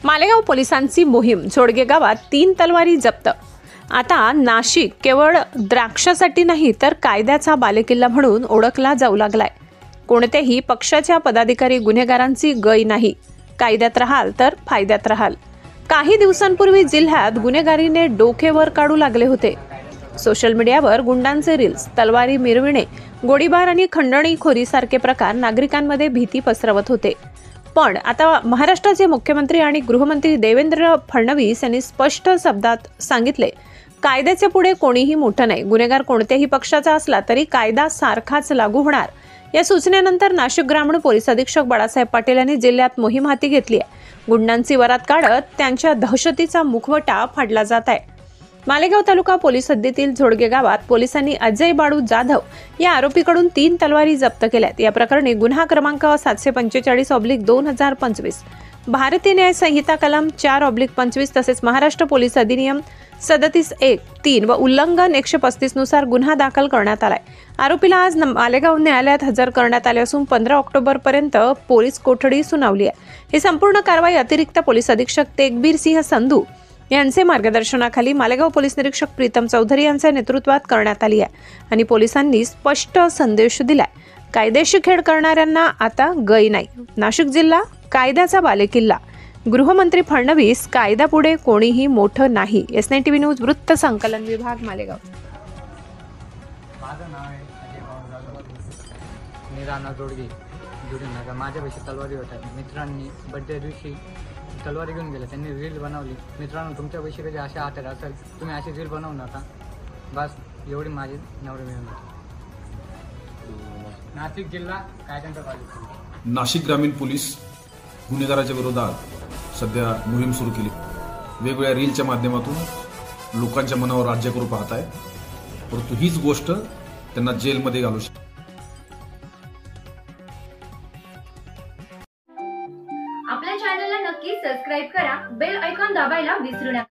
मालेगाव पोलिसांची मोहीम. जोडगे गावात 3 तलवारी जप्त. आता नाशिक केवळ द्राक्षासाठी नाही तर कायद्याचा बालेकिल्ला म्हणून ओळखला जाऊ लागलाय. कोणत्याही पक्षाच्या पदाधिकारी गुन्हेगारांची गय नाही. कायद्यात राहाल तर फायद्यात राहाल. काही दिवसांपूर्वी जिल्ह्यात गुन्हेगारीने डोके वर काढू लागले होते. सोशल मीडियावर गुंडांचे रील्स, तलवारी मिरविणे, गोळीबार आणि खंडणीखोरीसारखे प्रकार नागरिकांमध्ये भीती पसरवत होते. पण आता महाराष्ट्राचे मुख्यमंत्री आणि गृहमंत्री देवेंद्र फडणवीस यांनी स्पष्ट शब्दात सांगितले, कायद्याच्या पुढे कोणीही मोठं नाही. गुन्हेगार कोणत्याही पक्षाचा असला तरी कायदा सारखाच लागू होणार. या सूचनेनंतर नाशिक ग्रामीण पोलीस अधीक्षक बाळासाहेब पाटील यांनी जिल्ह्यात मोहीम हाती घेतली आहे. गुंडांची वरात काढत त्यांच्या दहशतीचा मुखवटा फाडला जात आहे. मालेगाव तालुका पोलीस हद्दीतील जोडगे गावात पोलिसांनी अजय बाळू जाधव या आरोपीकडून 3 तलवारी जप्त केल्यात. या प्रकरणी गुन्हा क्रमांक 745/2025, भारतीय न्याय संहिता कलम 4/25 तसेच महाराष्ट्र पोलीस अधिनियम 37(1)(3) व उल्लंघन 135 नुसार गुन्हा दाखल करण्यात आलाय. आरोपीला आज मालेगाव न्यायालयात हजर करण्यात आले असून 15 ऑक्टोबर पर्यंत पोलीस कोठडी सुनावली आहे. ही संपूर्ण कारवाई अतिरिक्त पोलीस अधीक्षक तेगबीर सिंह संधू यांचे मार्गदर्शनाखाली मालेगाव पोलीस निरीक्षक प्रीतम चौधरी यांच्या नेतृत्वात करण्यात आली आहे आणि पोलिसांनी स्पष्ट संदेश दिलाय, कायदेशीर खेळ करणाऱ्यांना आता गय नाही. नाशिक जिल्हा कायद्याचा बालेकिल्ला. गृहमंत्री फडणवीस, कायद्यापुढे कोणीही मोठं नाही. S9 TV न्यूज वृत्त संकलन विभाग मालेगाव. माझं नाव आहे अजय बाळू जाधव. मी राहणार जोडगे. माझ्यापेक्षा तलवारी होत्या. मित्रांनी बड्डे दिवशी तलवारी घेऊन गेले. त्यांनी रील बनवली. मित्रांनो, तुमच्यापेक्षा कधी अशा हत्यार असेल तुम्ही अशी रील बनवू नका. बस एवढी माझी नवरी मिळून. नाशिक जिल्हा कायद्याचा बालेकिल्ला. नाशिक ग्रामीण पोलीस गुन्हेगाराच्या विरोधात सध्या मोहीम सुरू केली. वेगवेगळ्या रीलच्या माध्यमातून लोकांच्या मनावर राज्य करू पाहत आहे. परंतु हीच गोष्ट त्यांना जेलमध्ये घालू शकते. आपल्या चॅनलला नक्की सबस्क्राईब करा. बेल आयकॉन दाबायला विसरू नका.